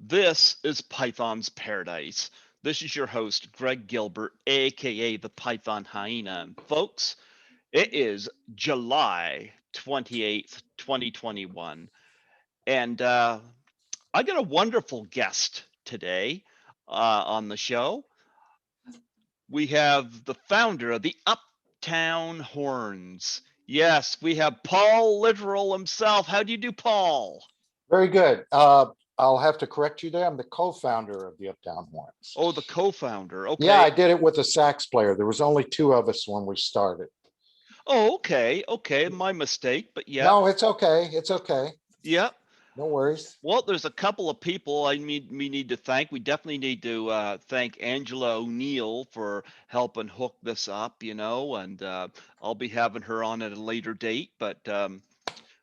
This is Python's Paradise. This is your host, Greg Gilbert, aka the Python Hyena. And folks, it is July 28th, 2021. And I got a wonderful guest today on the show. We have the founder of the Uptown Horns. Yes, we have Paul Litteral himself. How do you do, Paul? Very good. I'll have to correct you there. I'm the co-founder of the Uptown Horns. Oh, the co-founder. Okay. Yeah, I did it with a sax player. There was only two of us when we started. Oh, okay. Okay. My mistake, but yeah. No, it's okay. It's okay. Yep. No worries. Well, there's a couple of people we need to thank. We definitely need to thank Angela O'Neill for helping hook this up, and I'll be having her on at a later date. But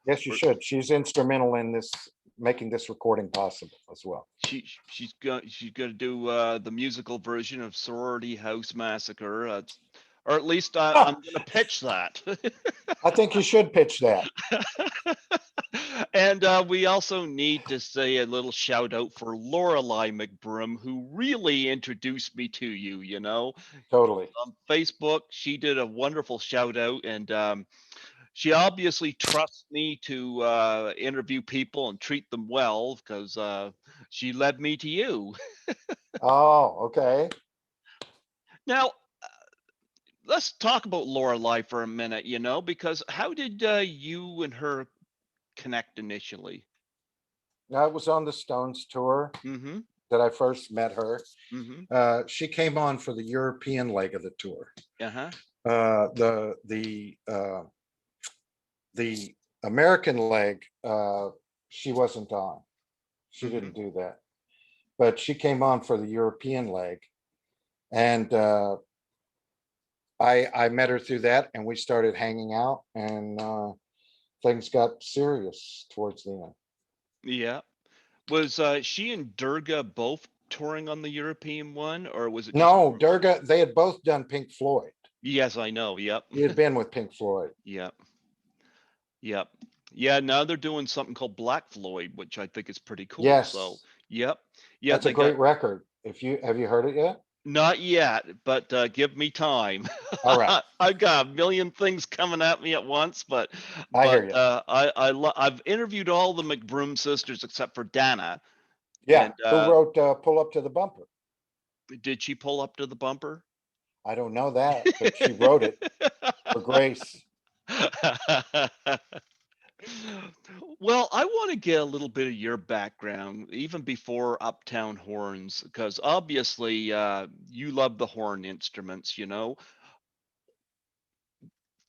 Yes, you should. She's instrumental in this, making this recording possible as well. she's going to do the musical version of Sorority House Massacre, or at least I'm going to pitch that. I think you should pitch that. And we also need to say a little shout out for Lorelei McBroom, who really introduced me to you, Totally. on Facebook. She did a wonderful shout out, and she obviously trusts me to interview people and treat them well because she led me to you. Oh, okay. Now, let's talk about Lorelei for a minute, because how did you and her connect initially? I was on the Stones tour Mm-hmm. that I first met her. Mm-hmm. She came on for the European leg of the tour. Uh-huh. The American leg, she wasn't on. She Mm-hmm. didn't do that. But she came on for the European leg. And I met her through that, and we started hanging out, and things got serious towards the end. Yeah. Was she and Durga both touring on the European one, or was it just No, Durga, they had both done Pink Floyd. Yes, I know. Yep. He had been with Pink Floyd. Yep. Yep. Yeah, now they're doing something called Black Floyd, which I think is pretty cool. Yes. So, yep. Yeah, That's a great record. Have you heard it yet? Not yet, but give me time. All right. I've got a million things coming at me at once, but I hear you. I've interviewed all the McBroom sisters except for Dana. Yeah. And, who wrote "Pull Up to the Bumper"? Did she pull up to the bumper? I don't know that, but she wrote it for Grace. Well, I want to get a little bit of your background, even before Uptown Horns, because obviously you love the horn instruments,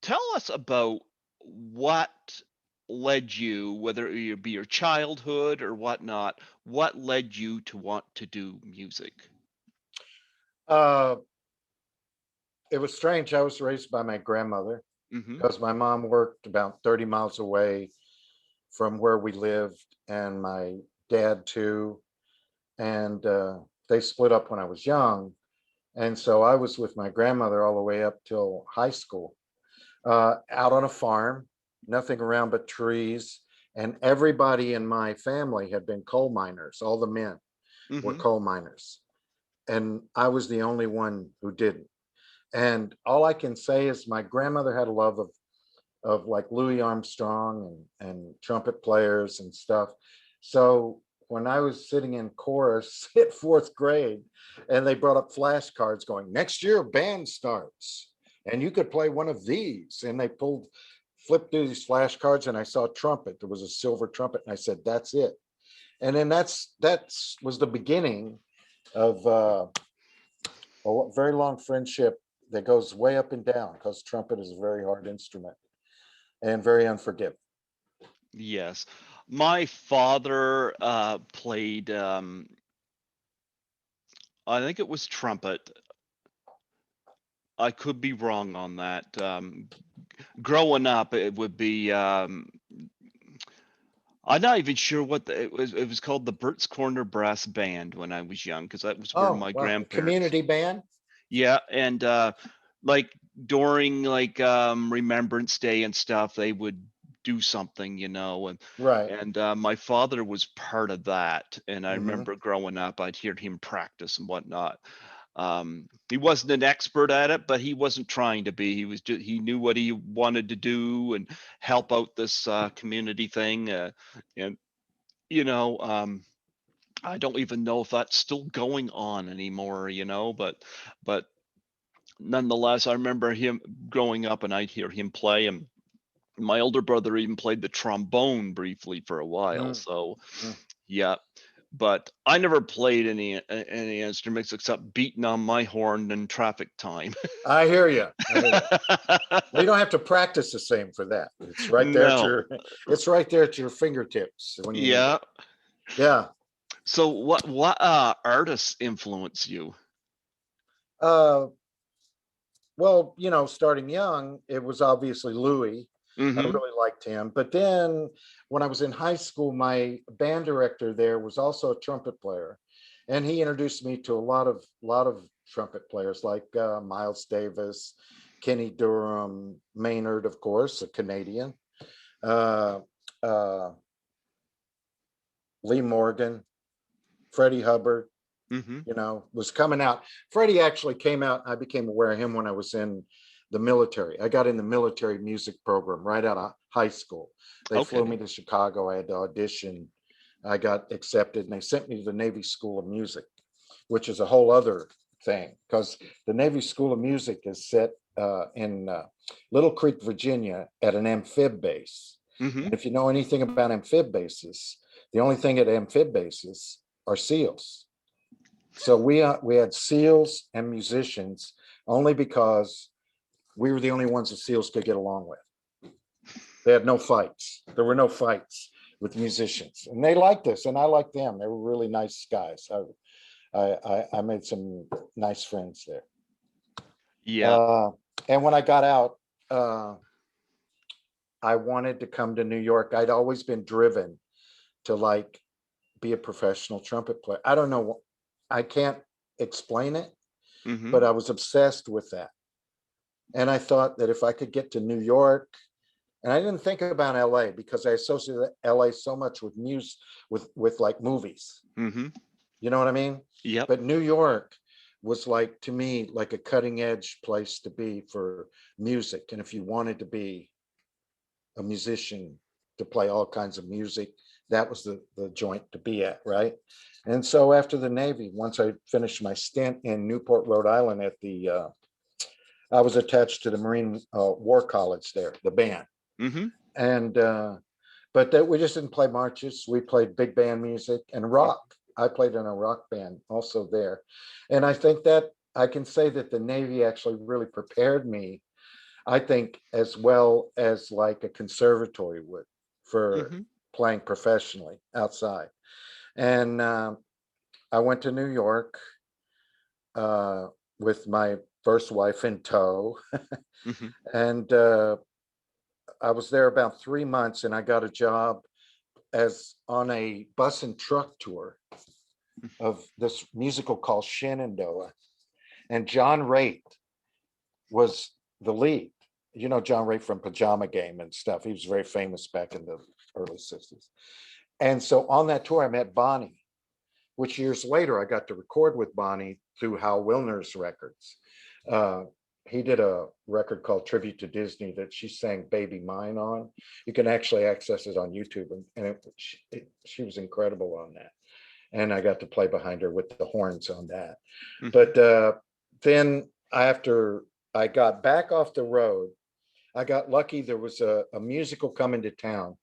Tell us about what led you, whether it be your childhood or whatnot, what led you to want to do music? Uh, it was strange. I was raised by my grandmother Mm-hmm. because my mom worked about 30 miles away from where we lived, and my dad too. And they split up when I was young. And so I was with my grandmother all the way up till high school, out on a farm, nothing around but trees. And everybody in my family had been coal miners. All the men were Mm-hmm. coal miners. And I was the only one who didn't. And all I can say is my grandmother had a love of like Louis Armstrong and trumpet players and stuff. So when I was sitting in chorus at fourth grade, and they brought up flashcards going, next year band starts, and you could play one of these. And they flipped through these flashcards, and I saw a trumpet. There was a silver trumpet, and I said, that's it. And then that was the beginning of a very long friendship that goes way up and down, because trumpet is a very hard instrument and very unforgiving. Yes. My father played, I think it was trumpet. I could be wrong on that. Growing up, it would be, I'm not even sure what it was. It was called the Burt's Corner Brass Band when I was young, because that was where my grandparents. Community band. Yeah, and like during like Remembrance Day and stuff, they would do something, and Right. my father was part of that. And I Hmm. remember growing up, I'd hear him practice and whatnot. He wasn't an expert at it, but he wasn't trying to be. He knew what he wanted to do and help out this community thing. And I don't even know if that's still going on anymore, but nonetheless, I remember him growing up, and I'd hear him play. And my older brother even played the trombone briefly for a while. Mm. So Mm. yeah, but I never played any instruments except beating on my horn in traffic time. I hear you. I hear you. Well, you don't have to practice the same for that. It's right there at No. your, it's right there at your fingertips when you need it. Yeah. Yeah. So what artists influence you? Uh, well, starting young, it was obviously Louis. I Mm-hmm. really liked him. But then when I was in high school, my band director there was also a trumpet player. And he introduced me to a lot of trumpet players like Miles Davis, Kenny Durham, Maynard, of course, a Canadian, uh, uh, Lee Morgan, Freddie Hubbard, Mm-hmm. was coming out. Freddie actually came out. I became aware of him when I was in the military. I got in the military music program right out of high school. They flew Okay. me to Chicago. I had to audition. I got accepted, and they sent me to the Navy School of Music, which is a whole other thing because the Navy School of Music is set in Little Creek, Virginia, at an amphib base. Mm-hmm. And if you know anything about amphib bases, the only thing at amphib bases are SEALs. So we had SEALs and musicians only because we were the only ones the SEALs could get along with. They had no fights. There were no fights with musicians, and they liked us, and I liked them. They were really nice guys. I made some nice friends there. Yeah. Uh, and when I got out, uh, I wanted to come to New York. I'd always been driven to like be a professional trumpet player. I don't know. I can't explain it, Mm-hmm. but I was obsessed with that. And I thought that if I could get to New York, and I didn't think about LA because I associated LA so much with music, with like movies. Mm-hmm. You know what I mean? Yep. But New York was like to me like a cutting edge place to be for music. And if you wanted to be a musician to play all kinds of music, that was the joint to be at, right? And so after the Navy, once I finished my stint in Newport, Rhode Island at I was attached to the Marine War College there, the band. Mm-hmm. And but that we just didn't play marches. We played big band music and rock. I played in a rock band also there. And I think that I can say that the Navy actually really prepared me, I think, as well as like a conservatory would for Mm-hmm. playing professionally outside. And I went to New York uh, with my first wife in tow. Mm-hmm. And I was there about 3 months, and I got a job as on a bus and truck tour of this musical called Shenandoah. And John Raitt was the lead. You know John Raitt from Pajama Game and stuff. He was very famous back in the early 60s. And so on that tour, I met Bonnie, which years later I got to record with Bonnie through Hal Wilner's records. Uh, he did a record called Tribute to Disney that she sang Baby Mine on. You can actually access it on YouTube. And she was incredible on that. And I got to play behind her with the horns on that. Mm-hmm. But then after I got back off the road, I got lucky. There was a musical coming to town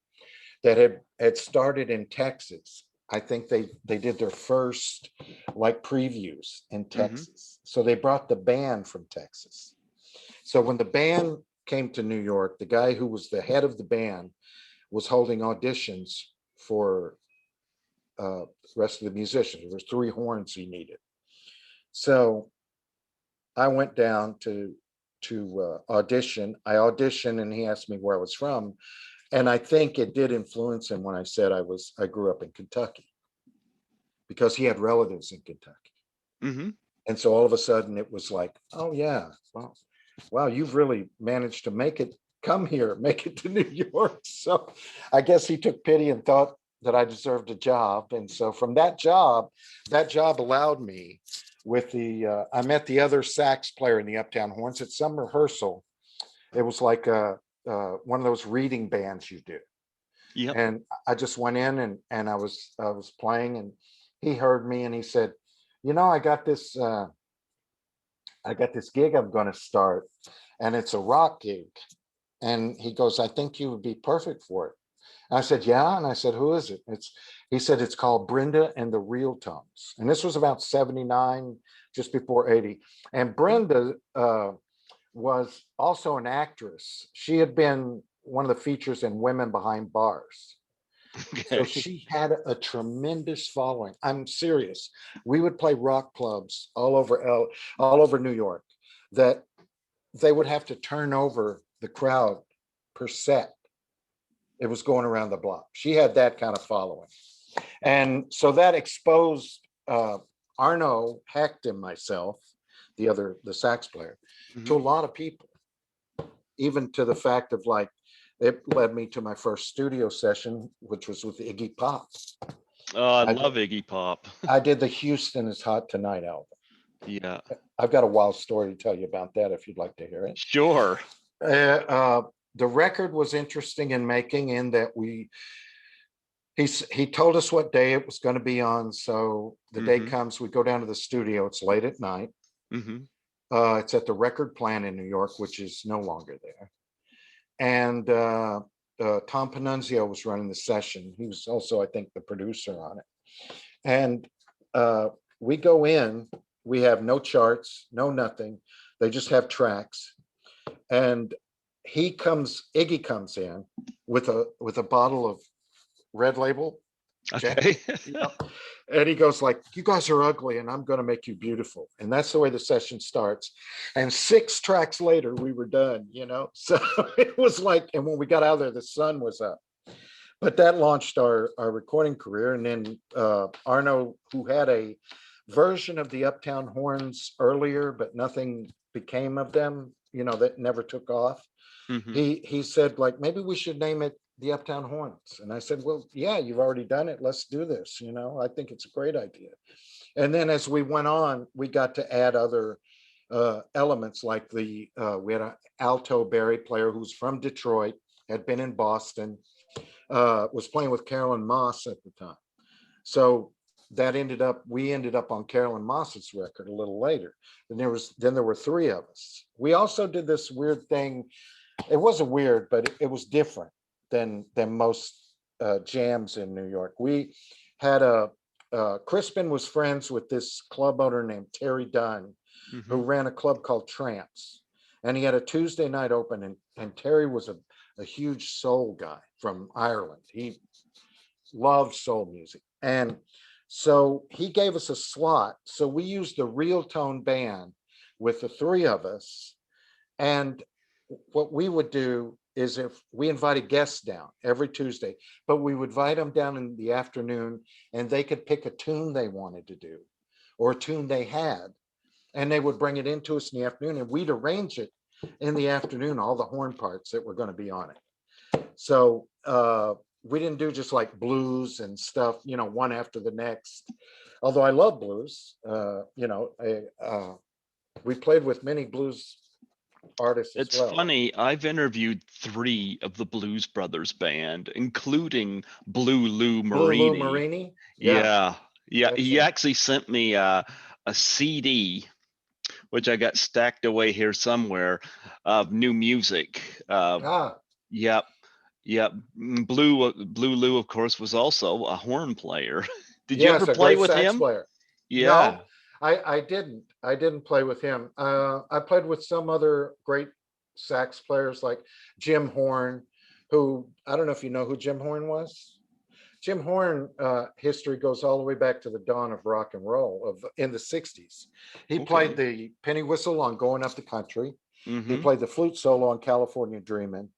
that had started in Texas. I think they did their first like previews in Mm-hmm. Texas. So they brought the band from Texas. So when the band came to New York, the guy who was the head of the band was holding auditions for rest of the musicians. There was 3 horns he needed. So I went down to audition. I auditioned, and he asked me where I was from, and I think it did influence him when I said I grew up in Kentucky because he had relatives in Kentucky. Mm-hmm. And so all of a sudden it was like, oh yeah, wow, you've really managed to make it come here, make it to New York. So I guess he took pity and thought that I deserved a job. And so from that job allowed me with I met the other sax player in the Uptown Horns at some rehearsal. It was like one of those reading bands you do. Yep. And I just went in and I was playing, and he heard me and he said, I got this gig I'm going to start, and it's a rock gig. And he goes, I think you would be perfect for it. And I said, yeah. And I said, who is it? He said, it's called Brenda and the Real Tones. And this was about 79, just before 80. And Brenda was also an actress. She had been one of the features in Women Behind Bars. So Okay. she had a tremendous following. I'm serious. We would play rock clubs all over New York, that they would have to turn over the crowd per set. It was going around the block. She had that kind of following. And so that exposed Arno Hecht and myself, the sax player, to a lot of people, even to the fact of like, it led me to my first studio session, which was with Iggy Pop. Oh, I I love did, Iggy Pop. I did the Houston is Hot Tonight album. Yeah. I've got a wild story to tell you about that if you'd like to hear it. Sure. The record was interesting in making, in that he told us what day it was going to be on. So the day comes, we go down to the studio. It's late at night. It's at the Record Plant in New York, which is no longer there. And Tom Panunzio was running the session. He was also, I think, the producer on it. And we go in, we have no charts, no nothing. They just have tracks. And Iggy comes in with a bottle of Red Label. Okay. And he goes like, you guys are ugly and I'm going to make you beautiful. And that's the way the session starts. And 6 tracks later, we were done, So it was like, and when we got out of there, the sun was up. But that launched our recording career. And then Arno, who had a version of the Uptown Horns earlier, but nothing became of them, that never took off. He said, like, maybe we should name it the Uptown Horns. And I said, well, yeah, you've already done it. Let's do this. I think it's a great idea. And then as we went on, we got to add other elements, like we had an alto Barry player who's from Detroit, had been in Boston, was playing with Carolyn Moss at the time. So we ended up on Carolyn Moss's record a little later. And there were 3 of us. We also did this weird thing. It wasn't weird, but it was different than most jams in New York. We had Crispin was friends with this club owner named Terry Dunn, who ran a club called Tramps. And he had a Tuesday night open, and Terry was a huge soul guy from Ireland. He loved soul music. And so he gave us a slot. So we used the Real Tone band with the 3 of us. And what we would do is, if we invited guests down every Tuesday, but we would invite them down in the afternoon, and they could pick a tune they wanted to do or a tune they had, and they would bring it into us in the afternoon, and we'd arrange it in the afternoon, all the horn parts that were going to be on it. So we didn't do just like blues and stuff, one after the next. Although I love blues, we played with many blues artists as well. It's funny, I've interviewed 3 of the Blues Brothers band, including Blue Lou Marini. Blue Lou Marini? Yeah. He Excellent. actually sent me a CD, which I got stacked away here somewhere, of new music. Yep. Blue Lou, of course, was also a horn player. Did you ever a play great with sax him? player. Yeah. No, I didn't play with him. I played with some other great sax players like Jim Horn, who, I don't know if you know who Jim Horn was. Jim Horn history goes all the way back to the dawn of rock and roll in the 60s. He played the penny whistle on Going Up the Country. He played the flute solo on California Dreamin'.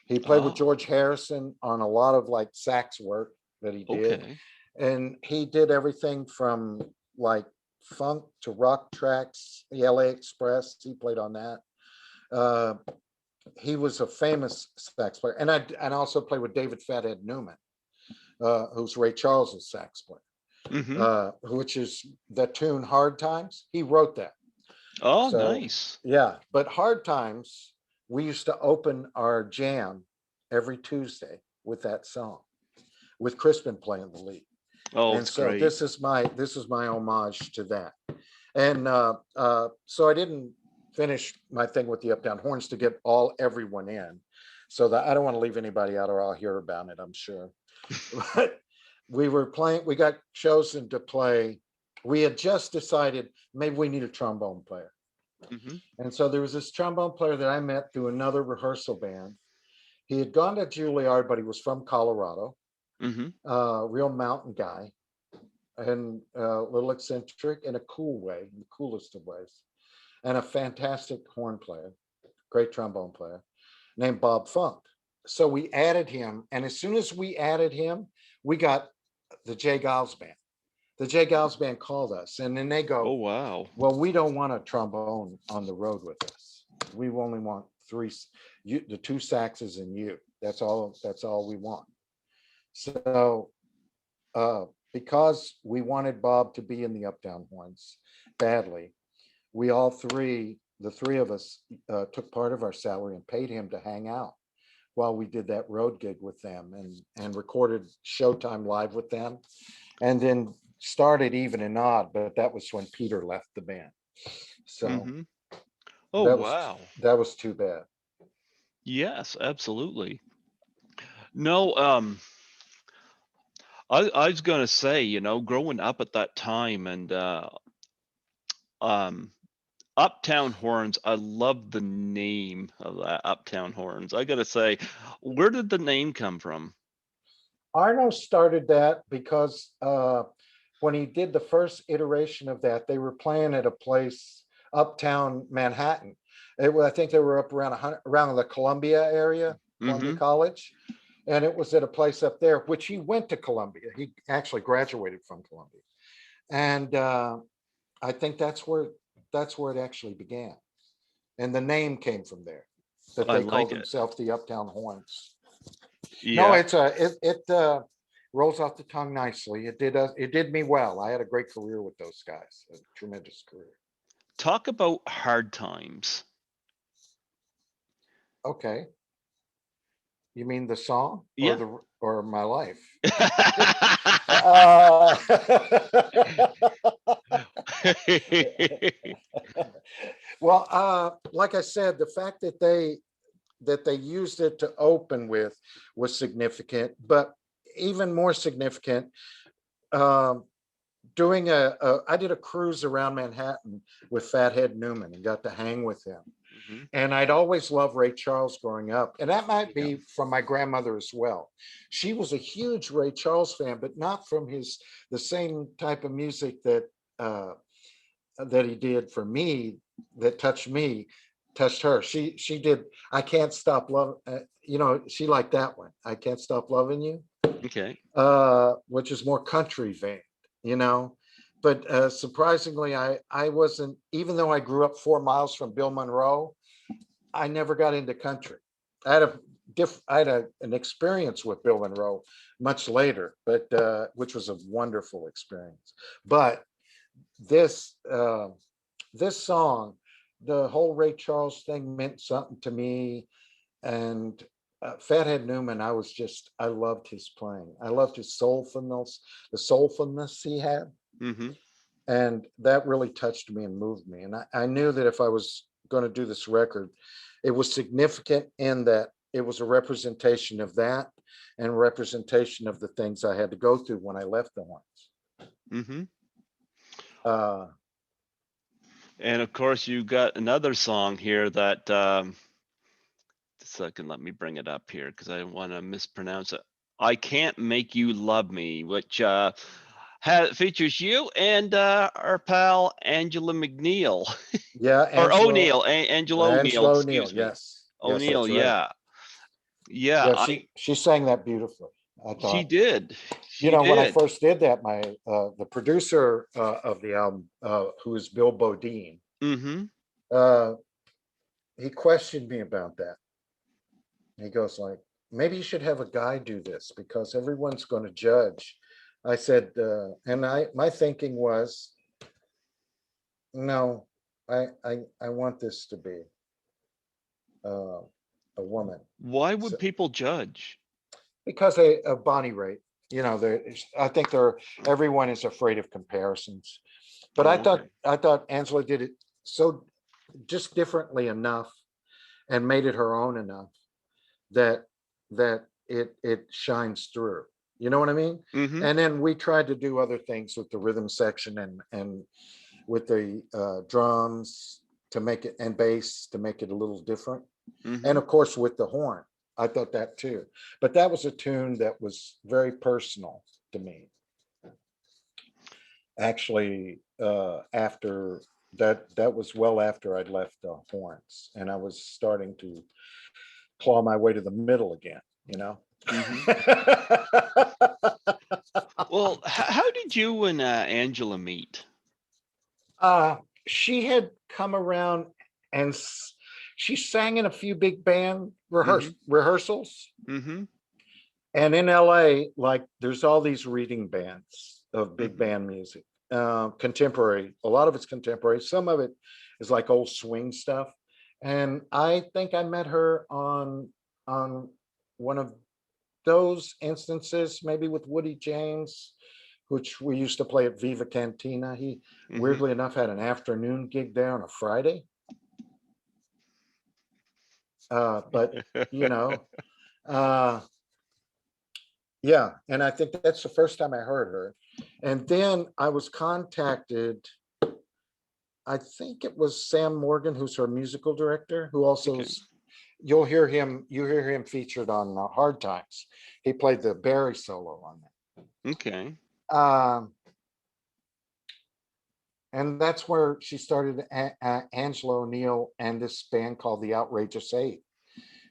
He played with George Harrison on a lot of like sax work that he did. And he did everything from like funk to rock tracks, the LA Express, he played on that. he was a famous sax player, and I also played with David Fathead Newman, who's Ray Charles's sax player, Mm-hmm. which is the tune "Hard Times." He wrote that. Oh, So nice. yeah, but "Hard Times," we used to open our jam every Tuesday with that song, with Crispin playing the lead. Oh, And it's so great. this is my homage to that. And so I didn't finish my thing with the Uptown Horns to get everyone in, so that I don't want to leave anybody out, or I'll hear about it, I'm sure. But we got chosen to play. We had just decided maybe we need a trombone player. Mm-hmm. And so there was this trombone player that I met through another rehearsal band. He had gone to Juilliard, but he was from Colorado, Mm-hmm. real mountain guy, and a little eccentric in a cool way, in the coolest of ways, and a fantastic horn player, great trombone player, named Bob Funk. So we added him, and as soon as we added him, we got the Jay Giles band. The Jay Giles band called us, and then they Oh, go, wow. "Well, we don't want a trombone on the road with us. We only want three, the two saxes and you. That's all. That's all we want." So uh, because we wanted Bob to be in the Uptown Horns badly, we all three, the three of us, took part of our salary and paid him to hang out while we did that road gig with them, and recorded Showtime Live with them, and then started Even and Odd, but that was when Peter left the band. So Mm-hmm. Oh, that was wow. that was too bad. Yes, absolutely. No, I was gonna say, growing up at that time and um Uptown Horns, I love the name of that Uptown Horns. I gotta say, where did the name come from? Arno started that because when he did the first iteration of that, they were playing at a place uptown Manhattan. I think they were up around the Columbia area, Columbia Mm-hmm. College, and it was at a place up there, which he went to Columbia. He actually graduated from Columbia, and I think that's where it actually began, and the name came from there. That I they called like it. themselves the Uptown Horns. No, Yeah. it rolls off the tongue nicely. It did me well. I had a great career with those guys, a tremendous career. Talk about hard times. Okay, you mean the song or Yeah. my life? uh, well, like I said, the fact that they used it to open with was significant, but even more significant, um, I did a cruise around Manhattan with Fathead Newman and got to hang with him. Mhm. And I'd always loved Ray Charles growing up, and that might Yeah. be from my grandmother as well. She was a huge Ray Charles fan, but not from the same type of music uh, that he did for me, that touched her. She did I Can't Stop Love. She liked that one. I Can't Stop Loving You, Okay. which is more country vein, you know. But surprisingly, I wasn't, even though I grew up 4 miles from Bill Monroe, I never got into country. I had an experience with Bill Monroe much later, but which was a wonderful experience. But this this song, the whole Ray Charles thing meant something to me, and Fathead Newman, I loved his playing. I loved his the soulfulness he had, Mm-hmm. and that really touched me and moved me. And I knew that if I was going to do this record, it was significant in that it was a representation of that, and representation of the things I had to go through when I left the Horns. Mm-hmm. Uh, And of course, you got another song here that second, let me bring it up here because I don't want to mispronounce it. I Can't Make You Love Me, which features you and our pal Angela McNeil yeah, or O'Neill, Angela O'Neill, Angela O'Neill. excuse me. Yes, O'Neill, that's right. yeah. Yeah, Yeah, she sang that beautifully, I she thought. did. She When I did. first did that, the producer of the album, who is Bill Bodine, Mm-hmm. uh, he questioned me about that. He goes like, maybe you should have a guy do this because everyone's going to judge. I said, and my thinking was, no, I want this to be uh, a woman. Why So, would people judge? because of Bonnie Raitt, you know, I think everyone is afraid of comparisons. But Oh, okay. I thought Angela did it so just differently enough and made it her own enough that it shines through. You know what I mean? Mm-hmm. And then we tried to do other things with the rhythm section and with the drums to make it, and bass to make it a little different. Mm-hmm. And of course with the horn, I thought that too. But that was a tune that was very personal to me. Actually, after that was well after I'd left the horns, and I was starting to claw my way to the middle again, you know. Mm-hmm. Well, how did you and Angela meet? uh, she had come around and she sang in a few big band Mm-hmm. rehearsals. Mm-hmm. And in LA, like there's all these reading bands of big Mm-hmm. band music, contemporary. A lot of it's contemporary. Some of it is like old swing stuff. And I think I met her on one of those instances, maybe with Woody James, which we used to play at Viva Cantina. He Mm-hmm. weirdly enough had an afternoon gig there on a Friday. But you know, uh, yeah, and I think that's the first time I heard her. And then I was contacted, I think it was Sam Morgan, who's her musical director, who also, Okay. you hear him featured on Hard Times. He played the Barry solo on Okay. that. And that's where she started Angela O'Neill and this band called the Outrageous Eight.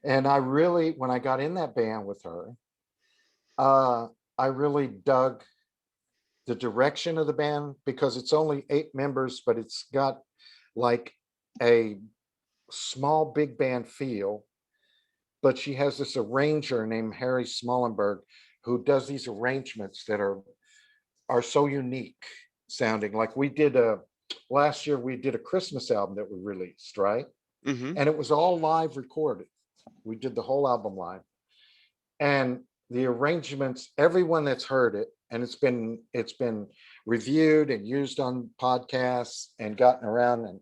And I really, when I got in that band with her, I really dug the direction of the band because it's only 8 members, but it's got like a small big band feel. But she has this arranger named Harry Smallenberg who does these arrangements that are so unique sounding. Like we did last year, we did a Christmas album that we released, right? Mm-hmm. And it was all live recorded. We did the whole album live. And the arrangements, everyone that's heard it, and it's been reviewed and used on podcasts and gotten around, and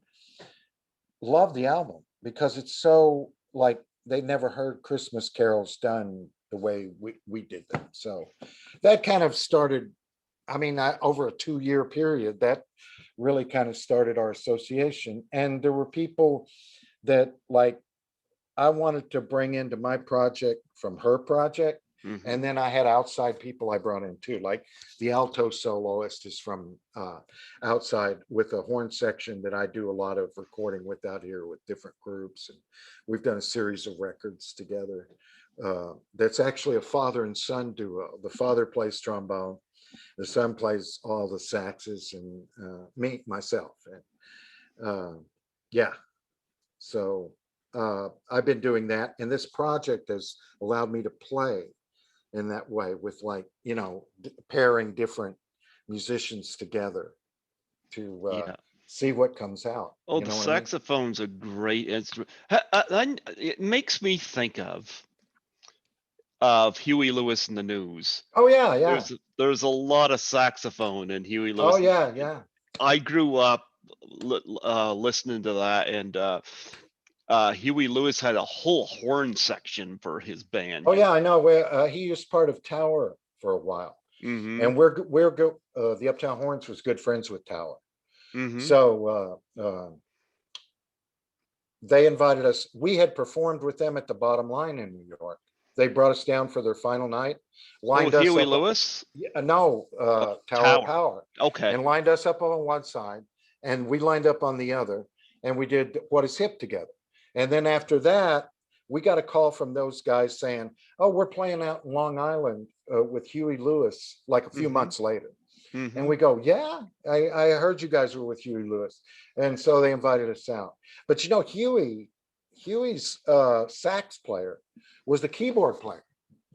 love the album because it's so like they never heard Christmas carols done the way we did them. So that kind of started, I mean, over a 2-year period, that really kind of started our association. And there were people that like I wanted to bring into my project from her project. Mm-hmm. And then I had outside people I brought in too, like the alto soloist is from outside with a horn section that I do a lot of recording with out here with different groups. And we've done a series of records together. That's actually a father and son duo. The father plays trombone, the son plays all the saxes, and myself. And yeah, so I've been doing that, and this project has allowed me to play in that way with, like, you know, pairing different musicians together to Yeah. see what comes out. Oh, You the know what I mean? saxophone's a great instrument. It makes me think of Huey Lewis and the News. Oh yeah, yeah. There's a lot of saxophone in Huey Oh Lewis. yeah, yeah. I grew up listening to that, and Huey Lewis had a whole horn section for his band. Oh yeah, I know. Where he was part of Tower for a while, Mm-hmm. and the Uptown Horns was good friends with Tower. Mm-hmm. So they invited us. We had performed with them at the Bottom Line in New York. They brought us down for their final night, Oh, lined us Huey up. Lewis? No, Oh, Tower of Tower. Power, Okay. and lined us up on one side, and we lined up on the other, and we did What Is Hip together. And then after that, we got a call from those guys saying, "Oh, we're playing out in Long Island with Huey Lewis," like a few Mm-hmm. months later. And Mm-hmm. we go, "Yeah, I heard you guys were with Huey Lewis," and so they invited us out. But you know, Huey Huey's sax player was the keyboard player.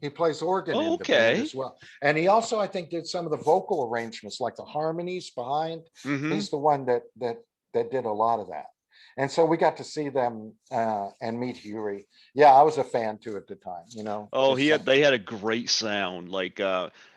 He plays organ in the band Okay. as well. And he also, I think, did some of the vocal arrangements, like the harmonies behind. Mm-hmm. He's the one that did a lot of that. And so we got to see them and meet Huey. Yeah, I was a fan too at the time, you know. Oh, Just they had a great sound, like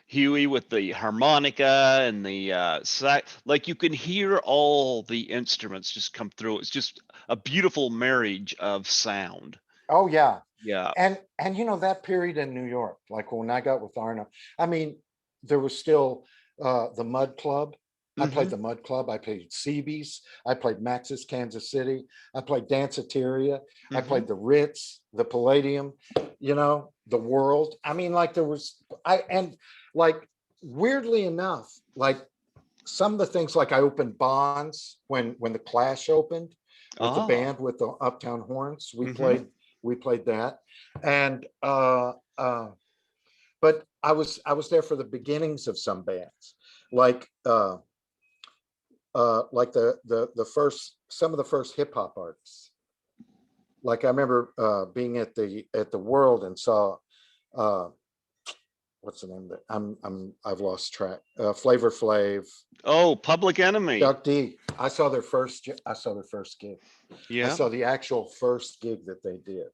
Huey with the harmonica and the sax. Like you can hear all the instruments just come through. It's just a beautiful marriage of sound. oh yeah. Yeah. And you know, that period in New York, like when I got with Arno, I mean, there was still the Mud Club. I Mm-hmm. played the Mud Club. I played CB's. I played Max's Kansas City. I played Danceteria. I Mm-hmm. played the Ritz, the Palladium, you know, the World. I mean, like there was, and like weirdly enough, like some of the things, like I opened Bonds when the Clash opened with the Ah. band with the Uptown Horns. Mm-hmm. We played that, and but I was there for the beginnings of some bands, like the first, some of the first hip hop artists. Like I remember being at the World and saw uh, what's the name of it? I've lost track. Flavor Flav, Oh, Public Enemy. Duck D. I saw their first gig. I Yeah. saw the actual first gig that they did,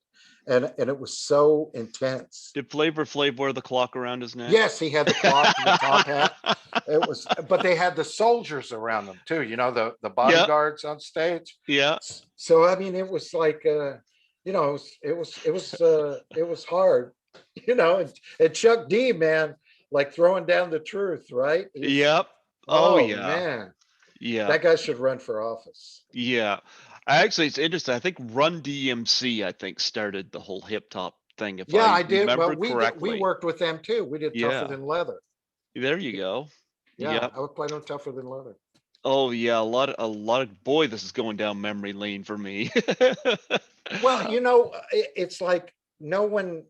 and it was so intense. Did Flavor Flav wear the clock around his neck? Yes, he had the clock and the top hat. It was, but they had the soldiers around them too. You know, the Yeah. bodyguards on stage. Yeah. So I mean, it was like, you know, it was hard. You know, and Chuck D, man, like throwing down the truth, right? Yep. Oh Oh yeah. man, Yeah. that guy should run for office. Yeah. Actually, it's interesting. I think Run DMC, I think, started the whole hip hop thing, if Yeah, I I did. remember Well, we correctly. worked with them too. We did Tougher Yeah. Than Leather. There you go. Yeah, Yep. I would play on Tougher Than Leather. Oh yeah, boy, this is going down memory lane for me. Well, you know, it's like no one,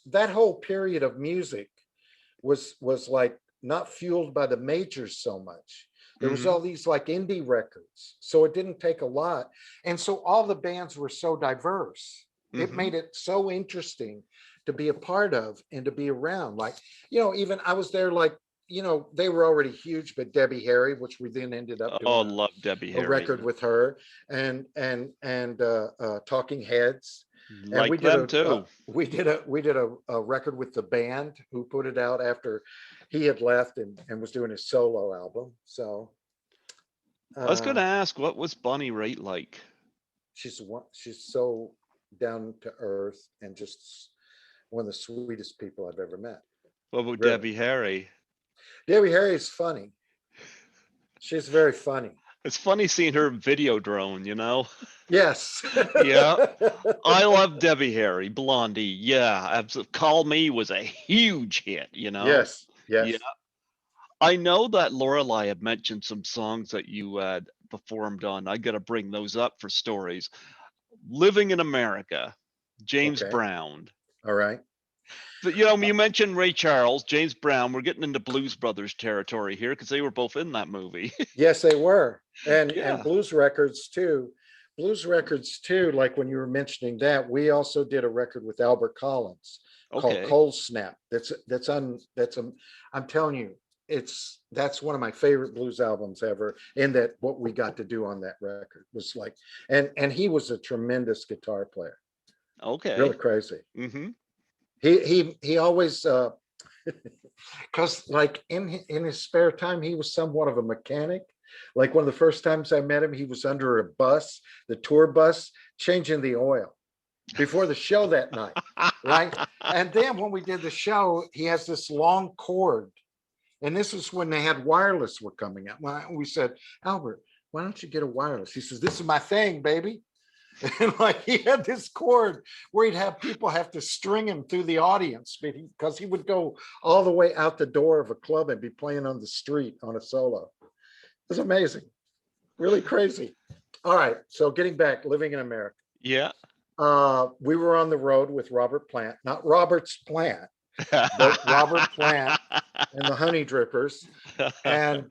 that whole period of music was like not fueled by the majors so much. There was Hmm. all these like indie records, so it didn't take a lot, and so all the bands were so diverse. It Hmm. made it so interesting to be a part of and to be around. Like, you know, even I was there, like, you know, they were already huge, but Debbie Harry, which we then ended up Oh, doing love Debbie a Harry. record with her, and Talking Heads, and Like them too. we did a record with the band who put it out after he had left and was doing his solo album. So I was uh, gonna ask, what was Bonnie Raitt like? she's so down to earth and just one of the sweetest people I've ever met. What about Really, Debbie Harry? Debbie Harry is funny. She's very funny. It's funny seeing her video drone, you know? Yes. Yeah. I love Debbie Harry, Blondie. Yeah, absolutely. Call Me was a huge hit, you know? Yes. Yeah. Yes. I know that Lorelei had mentioned some songs that you had performed on. I got to bring those up for stories. Living in America, James Okay. Brown. All right. But, you know, you mentioned Ray Charles, James Brown. We're getting into Blues Brothers territory here because they were both in that movie. Yes, they were. And Yeah. blues records too. Blues records too, like when you were mentioning that, we also did a record with Albert Collins called Okay. Cold Snap. I'm telling you, that's one of my favorite blues albums ever. And that what we got to do on that record was like, and he was a tremendous guitar player. Really Okay. crazy. Mm-hmm. He always because like in his spare time he was somewhat of a mechanic. Like one of the first times I met him, he was under a bus, the tour bus, changing the oil before the show that night, right? And then when we did the show, he has this long cord, and this is when they had wireless were coming out. We said, Albert, why don't you get a wireless? He says, this is my thing, baby. And like he had this cord where he'd have people have to string him through the audience because he would go all the way out the door of a club and be playing on the street on a solo. It was amazing, really crazy. All right, so getting back, living in America. Yeah. We were on the road with Robert Plant, not Robert's Plant, but Robert Plant and the Honey Drippers, and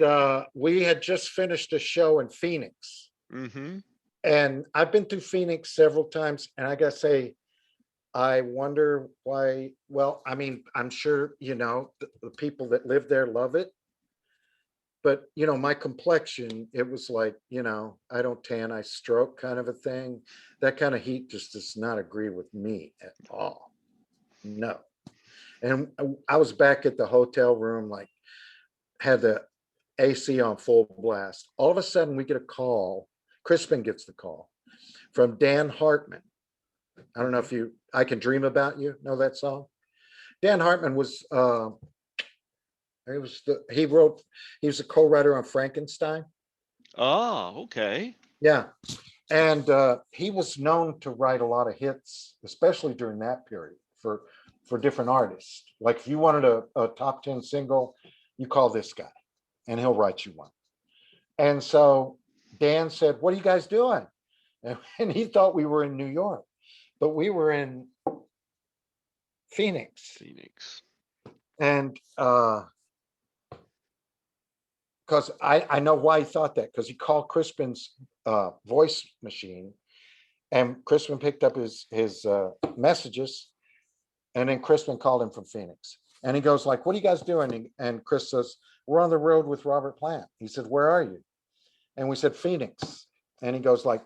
we had just finished a show in Phoenix. Mm-hmm. And I've been through Phoenix several times, and I gotta say, I wonder why. Well, I mean, I'm sure the people that live there love it, but my complexion, it was like, I don't tan, I stroke kind of a thing. That kind of heat just does not agree with me at all. No. And I was back at the hotel room, like had the AC on full blast. All of a sudden, we get a call. Crispin gets the call from Dan Hartman. I don't know if I Can Dream About You. Know that song? Dan Hartman was, he was a co-writer on Frankenstein. Oh, okay. Yeah. And he was known to write a lot of hits, especially during that period for different artists. Like if you wanted a top 10 single, you call this guy and he'll write you one. And so Dan said, "What are you guys doing?" And he thought we were in New York, but we were in Phoenix. And because I know why he thought that, because he called Crispin's voice machine, and Crispin picked up his messages, and then Crispin called him from Phoenix, and he goes like, "What are you guys doing?" And Chris says, "We're on the road with Robert Plant." He said, "Where are you?" And we said, "Phoenix." And he goes like,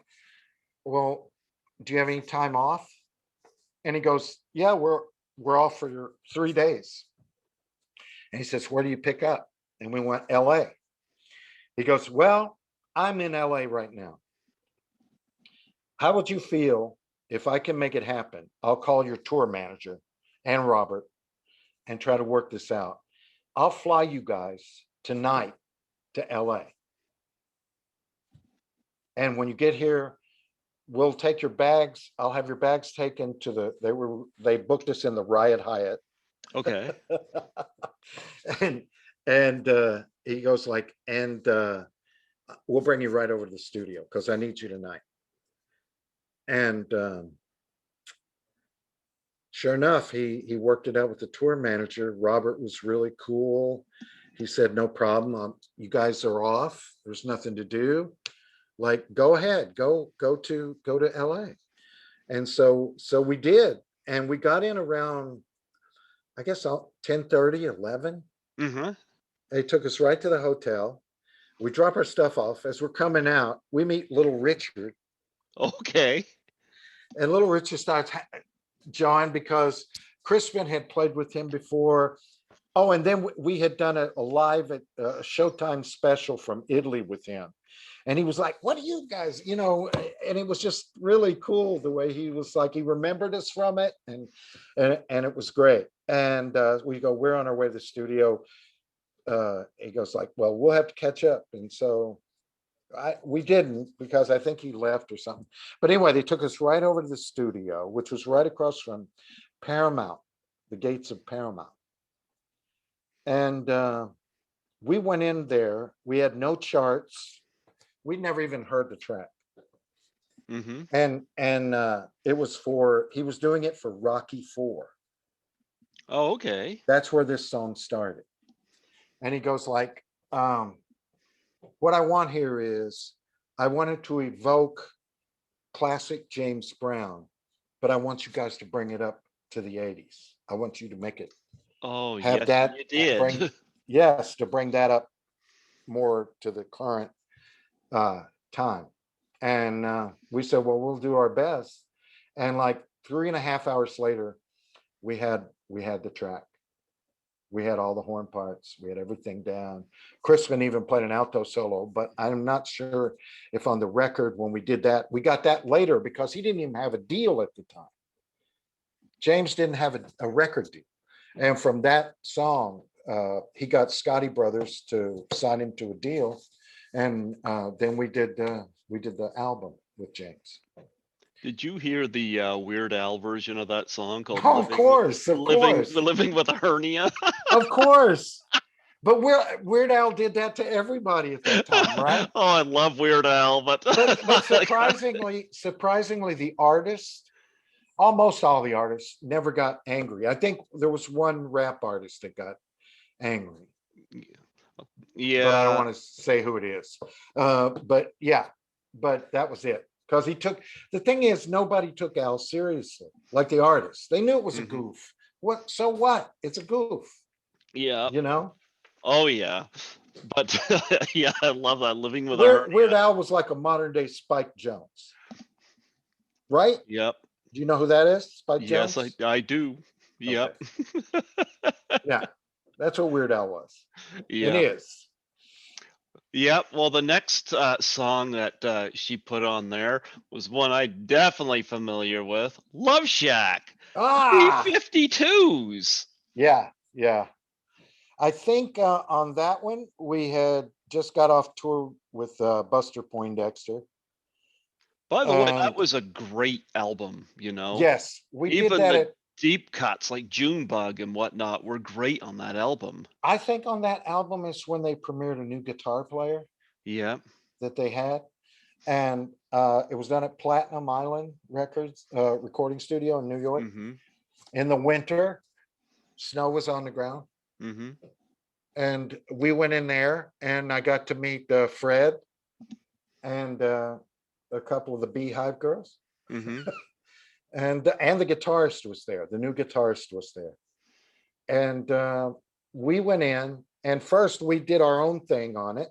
"Well, do you have any time off?" And he goes, "Yeah, we're off for 3 days." And he says, "Where do you pick up?" And we went, LA. He goes, "Well, I'm in LA right now. How would you feel if I can make it happen? I'll call your tour manager and Robert and try to work this out. I'll fly you guys tonight to LA. And when you get here, we'll take your bags. I'll have your bags taken to they booked us in the Raitt Hyatt." Okay. And he goes like, "And we'll bring you right over to the studio because I need you tonight." And sure enough, he worked it out with the tour manager. Robert was really cool. He said, "No problem. You guys are off. There's nothing to do. Like, go ahead, go to LA." And so we did, and we got in around, I guess, 10:30, 11. Mm-hmm. They took us right to the hotel. We drop our stuff off. As we're coming out, we meet Little Richard, Okay. and Little Richard starts John, because Crispin had played with him before. Oh, and then we had done a live at a Showtime special from Italy with him. And he was like, "What are you guys, and it was just really cool the way he was like, he remembered us from it. And it was great. And we go, "We're on our way to the studio." He goes like, "Well, we'll have to catch up." And so we didn't, because I think he left or something. But anyway, they took us right over to the studio, which was right across from Paramount, the gates of Paramount. And we went in there. We had no charts. We'd never even heard the track. Mm-hmm. And he was doing it for Rocky IV. Oh, okay. That's where this song started. And he goes like, "What I want here is, I wanted to evoke classic James Brown, but I want you guys to bring it up to the 80s. I want you to make it Oh, have yes, that you did. yes, to bring that up more to the current time." And we said, "Well, we'll do our best." And like 3.5 hours later, we had the track. We had all the horn parts. We had everything down. Crispin even played an alto solo, but I'm not sure if on the record when we did that, we got that later because he didn't even have a deal at the time. James didn't have a record deal. And from that song, he got Scotty Brothers to sign him to a deal. And then we did the album with James. Did you hear the Weird Al version of that song called Oh, of course, of course, Living with a Hernia"? of course. But Weird Al did that to everybody at that time, right? Oh, I love Weird Al, but But surprisingly, the artist, almost all the artists, never got angry. I think there was one rap artist that got angry, but I don't yeah, want to say who it is. But yeah, but that was it. because the thing is, nobody took Al seriously, like the artists. They knew it was a Mhm. goof. What? So what? It's a goof, Yeah. you know? Oh yeah. But yeah, I love that. Living with a Weird hernia. Al was like a modern day Spike Jones, right? Yep. Do you know who that is? Spike Yes, I Jones? I do. Okay. Yep. Yeah. That's what Weird Al was and Yeah. is. Yep. Well, the next song that she put on there was one I definitely familiar with. Love Shack. The Ah, B-52s. yeah, yeah. I think on that one, we had just got off tour with Buster Poindexter. By the way, that And was a great album, you know. yes, we did Even that the at, deep cuts like Junebug and whatnot were great on that album. I think on that album is when they premiered a new guitar player Yeah. that they had. And it was done at Platinum Island Records recording studio in New York. Mm-hmm. In the winter, snow was on the ground. Mm-hmm. And we went in there and I got to meet Fred and a couple of the Beehive girls. Mm-hmm. And the guitarist was there. The new guitarist was there. And we went in, and first we did our own thing on it,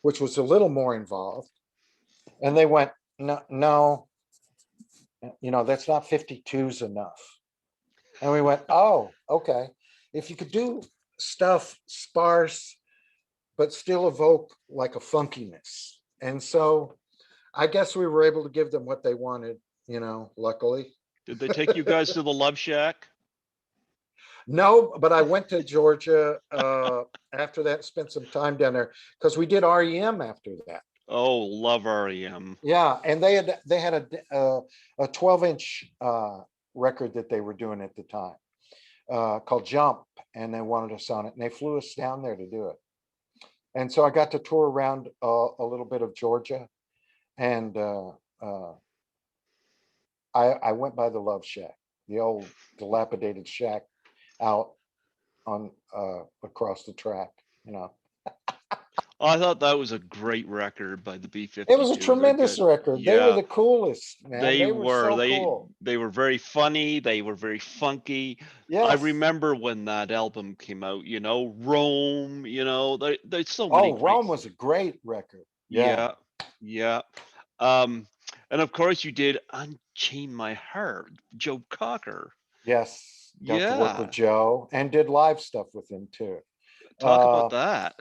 which was a little more involved. And they went, no, no, that's not 52s enough. And we went, oh, okay. If you could do stuff sparse, but still evoke like a funkiness. And so I guess we were able to give them what they wanted, luckily. Did they take you guys to the Love Shack? No, but I went to Georgia after that, spent some time down there because we did REM after that. Oh, love REM. Yeah, and they had a 12-inch record that they were doing at the time called Jump, and they wanted us on it, and they flew us down there to do it. And so I got to tour around a little bit of Georgia, and I went by the Love Shack, the old dilapidated shack out on across the track. Oh, I thought that was a great record by the It was a B-52. They're tremendous good. record. They were Yeah, the coolest, man. they They were were. so They cool. they were very funny. They were very funky. I Yes. remember when that album came out, Rome, there's so many Oh, great. Rome was a great record. Yeah. Yeah, yeah. Um, and of course you did Unchain My Heart, Joe Cocker. Yes. Got to work with Yeah, Joe and did live stuff with him too. talk about Uh, that.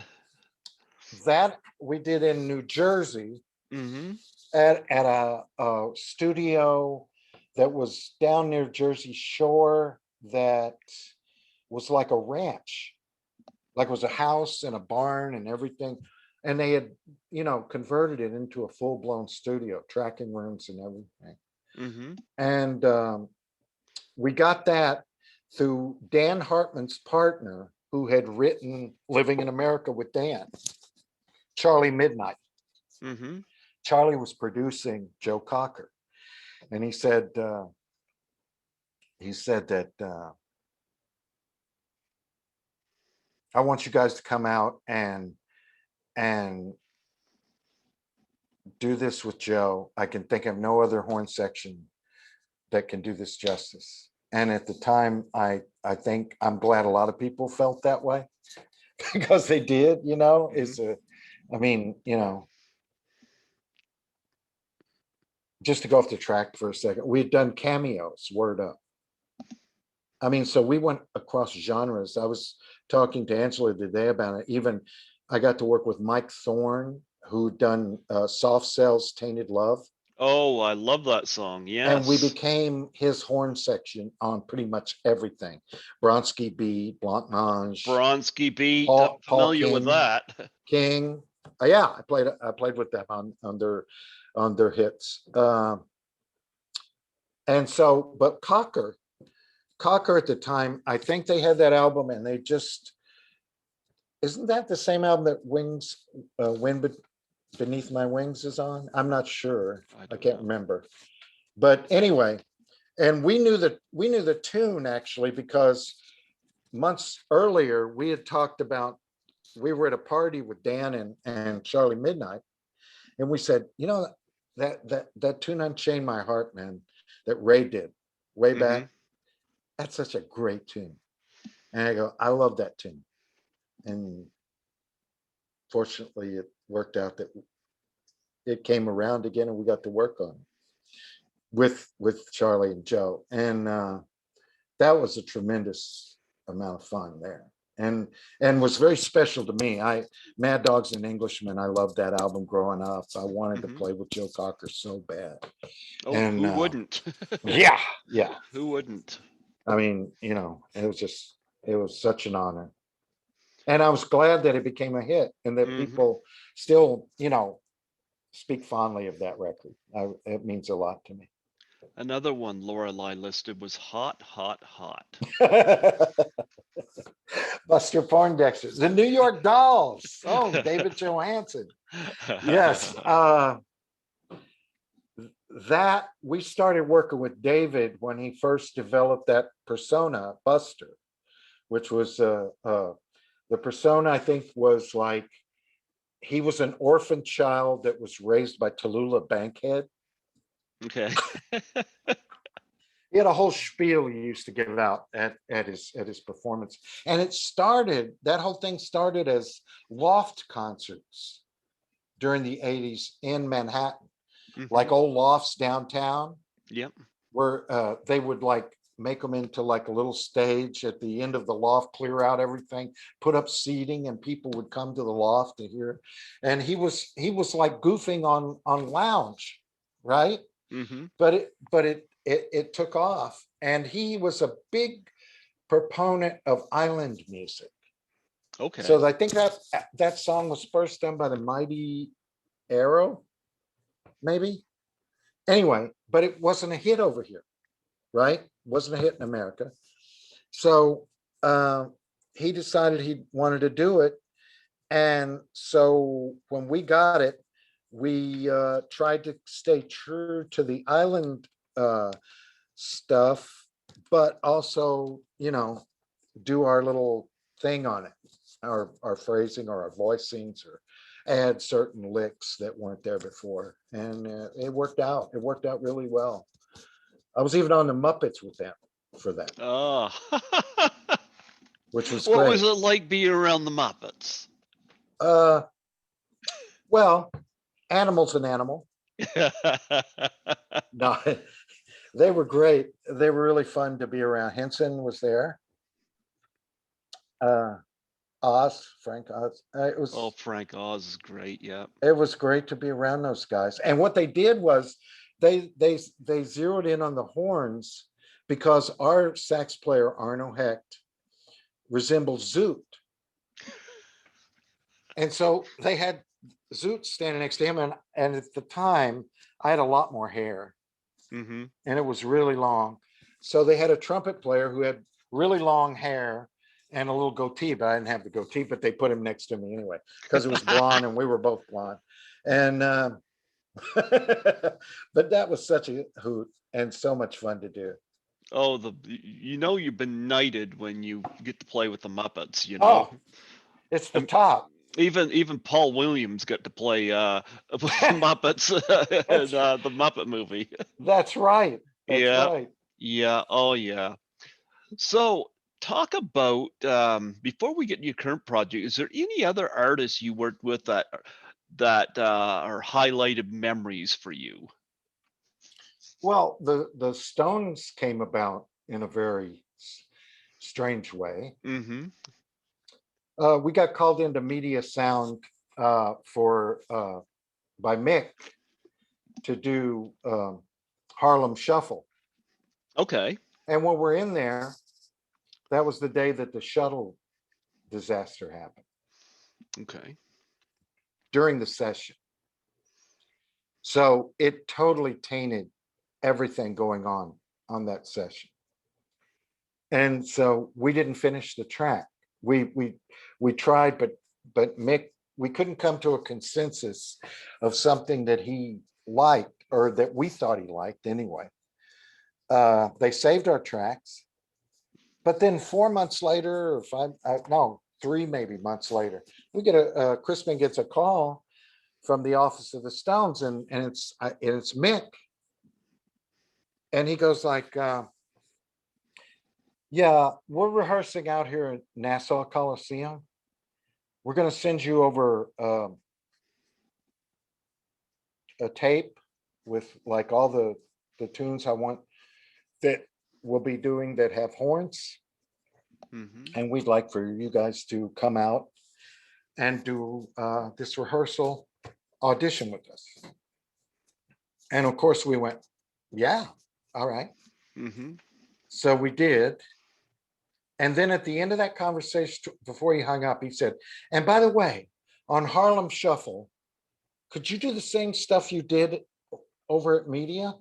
that we did in New Jersey Mm-hmm. at a studio that was down near Jersey Shore that was like a ranch, like it was a house and a barn and everything. And they had, converted it into a full blown studio, tracking rooms and everything. Mm-hmm. And we got that through Dan Hartman's partner, who had written Living in America with Dan, Charlie Midnight. Mm-hmm. Charlie was producing Joe Cocker. And he said that I want you guys to come out and do this with Joe. I can think of no other horn section that can do this justice. And at the time, I think I'm glad a lot of people felt that way because they did, Mm-hmm. I mean, just to go off the track for a second, we had done cameos, word up. I mean, so we went across genres. I was talking to Angela today about it. Even I got to work with Mike Thorne, who done Soft Cell's Tainted Love. Oh, I love that song. And we Yes. became his horn section on pretty much everything. Bronski beat, Blancmange, Bronski Beat. I'm Paul familiar with that. King. Yeah, I played with them on their hits. And so, but Cocker at the time, I think they had that album, and they just, isn't that the same album that Wind Beneath My Wings is on? I'm not sure. I don't can't know. remember. But anyway, and we knew the tune actually because months earlier we had talked about, we were at a party with Dan and Charlie Midnight, and we said, that tune Unchained My Heart, man, that Raitt did way Mm-hmm. back. That's such a great tune. And I go, I love that tune. And fortunately, it worked out that it came around again, and we got to work on it with Charlie and Joe, and that was a tremendous amount of fun there, and was very special to me. Mad Dogs and Englishmen, I loved that album growing up. I wanted to Mm-hmm. play with Joe Cocker so bad, Oh, and who wouldn't? yeah, yeah. Who wouldn't? I mean, it was such an honor, and I was glad that it became a hit, and that Mm-hmm. people still, speak fondly of that record. It means a lot to me. Another one Lorelei listed was Hot, Hot, Hot. Buster Poindexter, the New York Dolls. Oh, David Johansen. Yes. That we started working with David when he first developed that persona, Buster, which was the persona, I think, was like he was an orphan child that was raised by Tallulah Bankhead. Okay. He had a whole spiel he used to give out at his performance, and that whole thing started as loft concerts during the 80s in Manhattan, Mm-hmm. like old lofts downtown, Yep. where they would like make them into like a little stage at the end of the loft, clear out everything, put up seating, and people would come to the loft to hear. And he was like goofing on lounge, right? Mm-hmm. But it took off, and he was a big proponent of island music. Okay. So I think that song was first done by the Mighty Arrow, maybe. Anyway, but it wasn't a hit over here, right? Wasn't a hit in America. So he decided he wanted to do it, and so when we got it, we tried to stay true to the island stuff, but also, do our little thing on it, our phrasing or our voicings, or add certain licks that weren't there before. And it worked out. It worked out really well. I was even on the Muppets with them for that, Oh. which was What was great. it like being around the Muppets? Uh, well, Animal's an animal. No, they were great. They were really fun to be around. Henson was there. Uh, Frank Oz. Oh, Frank Oz is great. Yeah. It was great to be around those guys. And what they did was they zeroed in on the horns because our sax player Arno Hecht resembles Zoot. And so they had Zoot standing next to him, and at the time I had a lot more hair, Mm-hmm. and it was really long. So they had a trumpet player who had really long hair and a little goatee, but I didn't have the goatee, but they put him next to me anyway, because it was blonde and we were both blonde. And but that was such a hoot and so much fun to do. Oh, you've been knighted when you get to play with the Muppets. Oh, it's the And top. even Paul Williams got to play with the Muppets in that's the Muppet movie. that's right. That's Yeah. right. Yeah. Oh, yeah. So, talk about before we get to your current project. Is there any other artists you worked with that are highlighted memories for you? Well, the Stones came about in a very strange way. Mm-hmm. We got called into Media Sound for by Mick to do Harlem Shuffle. Okay. And when we're in there, that was the day that the shuttle disaster happened Okay. during the session. So it totally tainted everything going on that session. And so we didn't finish the track. We tried, but Mick, we couldn't come to a consensus of something that he liked, or that we thought he liked anyway. They saved our tracks, but then 4 months later, or five, no, 3 maybe months later, we get Crispin gets a call from the Office of the Stones, and it's Mick, and he goes like, "Yeah, we're rehearsing out here at Nassau Coliseum. We're going to send you over a tape with like all the tunes I want that we'll be doing that have horns, and we'd like for you guys to come out and do this rehearsal audition with us." And of course we went, "Yeah, all right." So we did. And then at the end of that conversation, before he hung up, he said, "And by the way, on Harlem Shuffle, could you do the same stuff you did over at Media?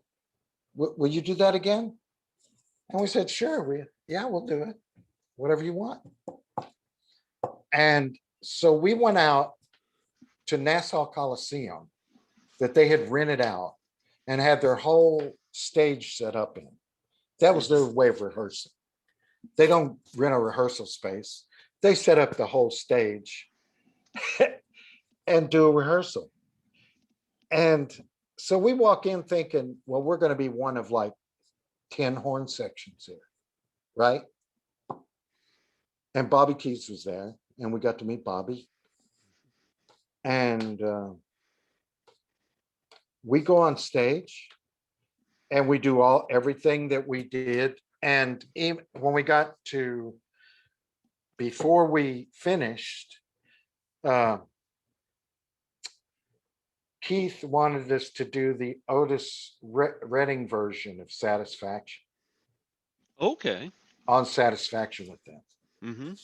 Will you do that again?" And we said, "Sure, we'll do it. Whatever you want." And so we went out to Nassau Coliseum that they had rented out and had their whole stage set up in. That was their way of rehearsing. They don't rent a rehearsal space. They set up the whole stage and do a rehearsal. And so we walk in thinking, well, we're going to be one of like 10 horn sections here, right? And Bobby Keys was there, and we got to meet Bobby. And we go on stage and we do everything that we did. And even when we got to, before we finished, Keith wanted us to do the Otis Redding version of Satisfaction. Okay. On Satisfaction with them.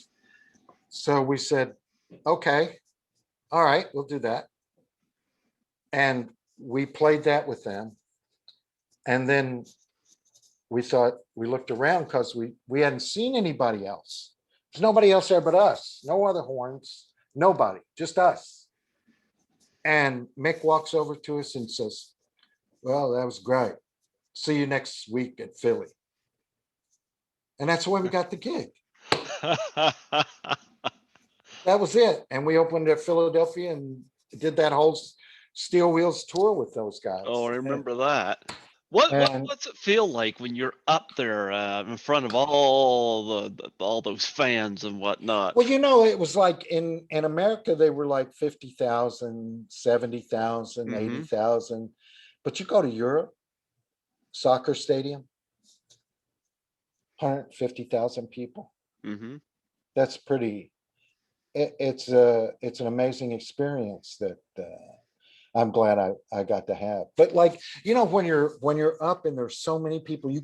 So we said, okay, all right, we'll do that. And we played that with them. And then we thought, we looked around because we hadn't seen anybody else. There's nobody else there but us. No other horns, nobody, just us. And Mick walks over to us and says, "Well, that was great. See you next week at Philly." And that's why we got the gig. That was it. And we opened at Philadelphia and did that whole Steel Wheels tour with those guys. Oh, I remember that. What's it feel like when you're up there in front of all those fans and whatnot? Well, you know, it was like in America, they were like 50,000, 70,000, 80,000. But you go to Europe, soccer stadium, 150,000 people. That's pretty. It's an amazing experience that I'm glad I got to have. But like, you know, when you're up and there's so many people, you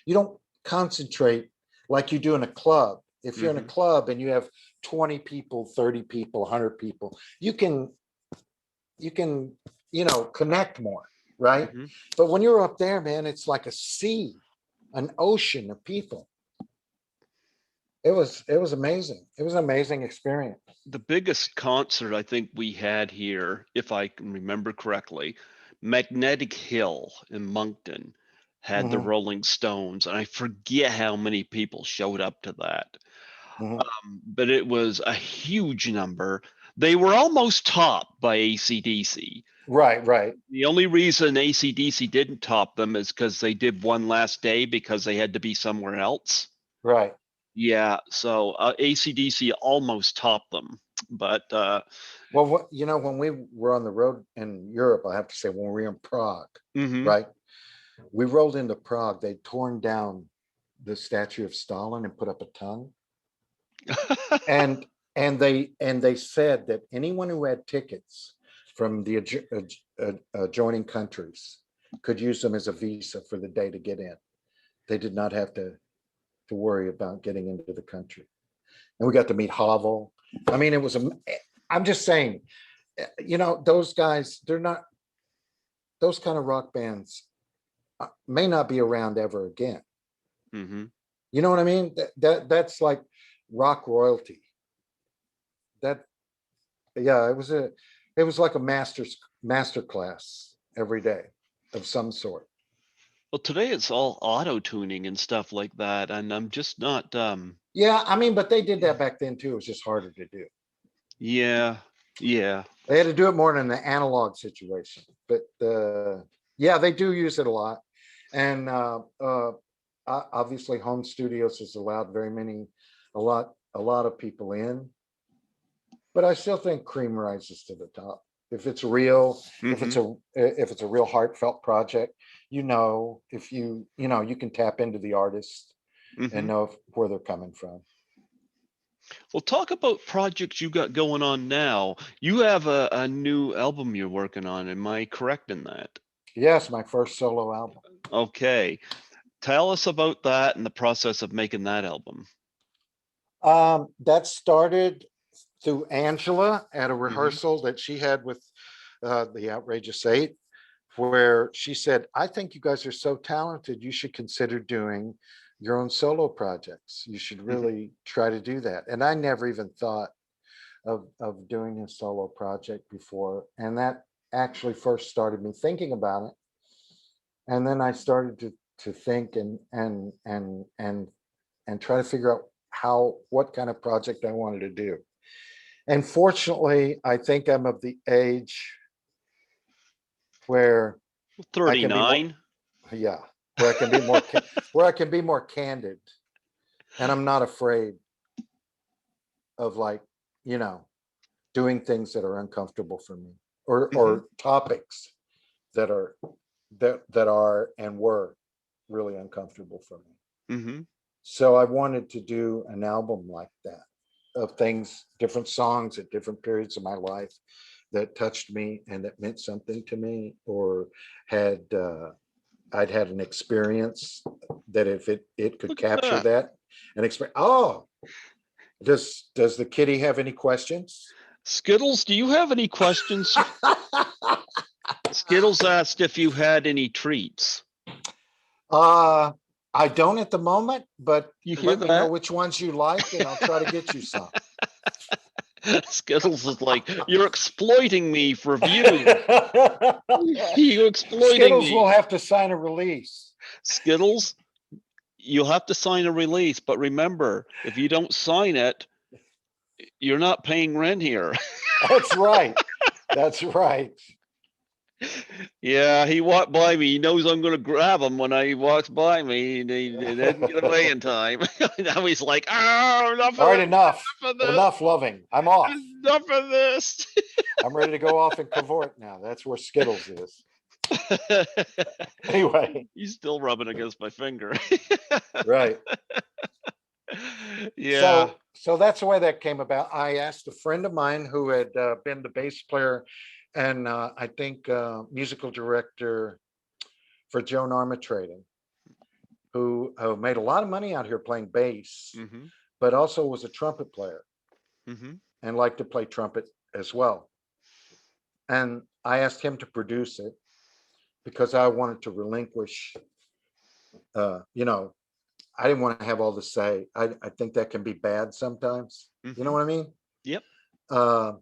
don't concentrate like you do in a club. If you're in a club and you have 20 people, 30 people, 100 people, you can, you know, connect more, right? But when you're up there, man, it's like a sea, an ocean of people. It was amazing. It was an amazing experience. The biggest concert I think we had here, if I can remember correctly, Magnetic Hill in Moncton had the Rolling Stones, and I forget how many people showed up to that. But it was a huge number. They were almost topped by AC/DC. Right. The only reason AC/DC didn't top them is because they did one last day because they had to be somewhere else. Right. Yeah, so AC/DC almost topped them, but well, you know, when we were on the road in Europe, I have to say, when we were in Prague, right, we rolled into Prague. They'd torn down the statue of Stalin and put up a tongue, and they said that anyone who had tickets from the adjoining countries could use them as a visa for the day to get in. They did not have to worry about getting into the country. And we got to meet Havel. I mean, it was, I'm just saying, you know, those guys, they're not, those kind of rock bands may not be around ever again. You know what I mean? That's like rock royalty. That, yeah, it was like a master class every day of some sort. Well, today it's all auto tuning and stuff like that, and I'm just not. Yeah, I mean, but they did that back then too. It was just harder to do. Yeah. They had to do it more in an analog situation, but yeah, they do use it a lot. And obviously, home studios has allowed a lot of people in. But I still think cream rises to the top. If it's real, Hmm. if it's a real heartfelt project, if you can tap into the artist and Hmm. know where they're coming from. Well, talk about projects you got going on now. You have a new album you're working on. Am I correct in that? Yes, my first solo album. Okay. Tell us about that and the process of making that album. That started through Angela at a Hmm. rehearsal that she had with the Outrageous Eight, where she said, I think you guys are so talented, you should consider doing your own solo projects. You should Hmm. really try to do that. And I never even thought of doing a solo project before. And that actually first started me thinking about it. And then I started to think and try to figure out what kind of project I wanted to do. And fortunately, I think I'm of the age where I can be more, 39. yeah, where I can be more, where I can be more candid, and I'm not afraid of, like, you know, doing things that are uncomfortable for me, Hmm. or topics that are that are and were really uncomfortable for me. Hmm. So I wanted to do an album like that, of things, different songs at different periods of my life that touched me and that meant something to me, or had I'd had an experience that if it could Look at capture that. that and experience. Oh, does the kitty have any questions? Skittles, do you have any questions? Skittles asked if you had any treats. uh I don't at the moment, but You hear let me know that? which ones you like and I'll try to get you some. Skittles is like, you're exploiting me for views. You exploiting Skittles will me. have to sign a release. Skittles, you'll have to sign a release, but remember, if you don't sign it, you're not paying rent here. That's right. That's right. Yeah, he walked by me. He knows I'm going to grab him when he walks by me. He didn't get away in time. Now he's like, oh, enough All of right, this, enough. enough of this, Enough loving. I'm off. enough of this. I'm ready to go off and cavort now. That's where Skittles is. Anyway, He's still rubbing against my finger. right. Yeah. So that's the way that came about. I asked a friend of mine who had been the bass player and I think musical director for Joan Armatrading, who made a lot of money out here playing bass, Hmm. but also was a trumpet player Hmm. and liked to play trumpet as well. And I asked him to produce it because I wanted to relinquish, uh, you know, I didn't want to have all the say. I think that can be bad sometimes. You know Hmm. what I mean? Yep. Uh,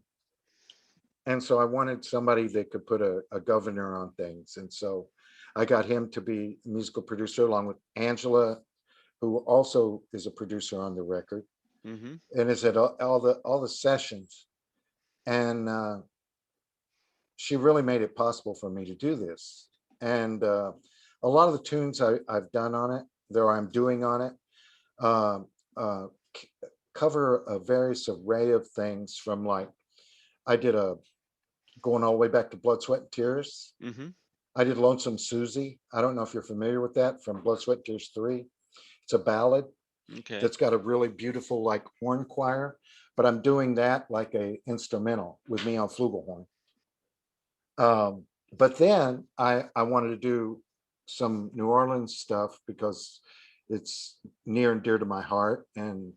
and so I wanted somebody that could put a governor on things. And so I got him to be musical producer along with Angela, who also is a producer on the record Hmm. and is at all the sessions. And she really made it possible for me to do this. And a lot of the tunes I've done on it, there I'm doing on it, um, uh, cover a various array of things from, like, I did a going all the way back to Blood, Sweat, and Tears. Hmm. I did Lonesome Susie. I don't know if you're familiar with that from Blood, Sweat, and Tears 3. It's a ballad Okay. that's got a really beautiful, like, horn choir, but I'm doing that like a instrumental with me on flugelhorn. But then I wanted to do some New Orleans stuff because it's near and dear to my heart. And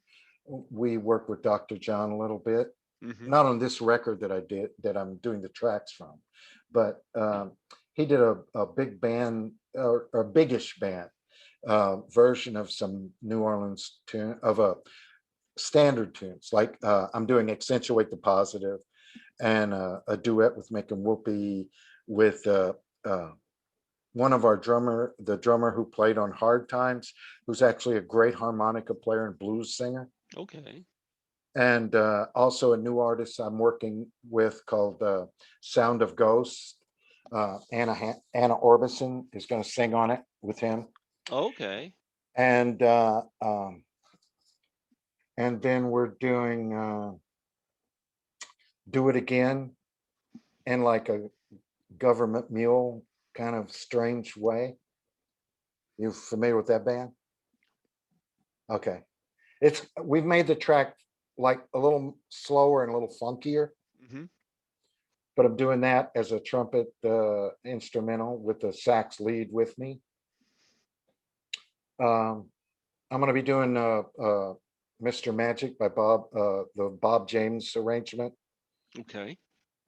we worked with Dr. John a little bit, Hmm. not on this record that I did, that I'm doing the tracks from, but he did a big band, or a biggish band version of some New Orleans tune, of a standard tunes. Like I'm doing Accentuate the Positive and a duet with Making Whoopee with uh, one of our the drummer who played on Hard Times, who's actually a great harmonica player and blues singer. Okay. and also a new artist I'm working with called Sound of Ghosts. Anna Orbison is going to sing on it with him, Okay. and then we're doing Do It Again in like a government mule kind of strange way. You familiar with that band? Okay. We've made the track like a little slower and a little funkier, Hmm. but I'm doing that as a trumpet instrumental with the sax lead with me. Um, I'm going to be doing Mr. Magic by the Bob James arrangement. Okay.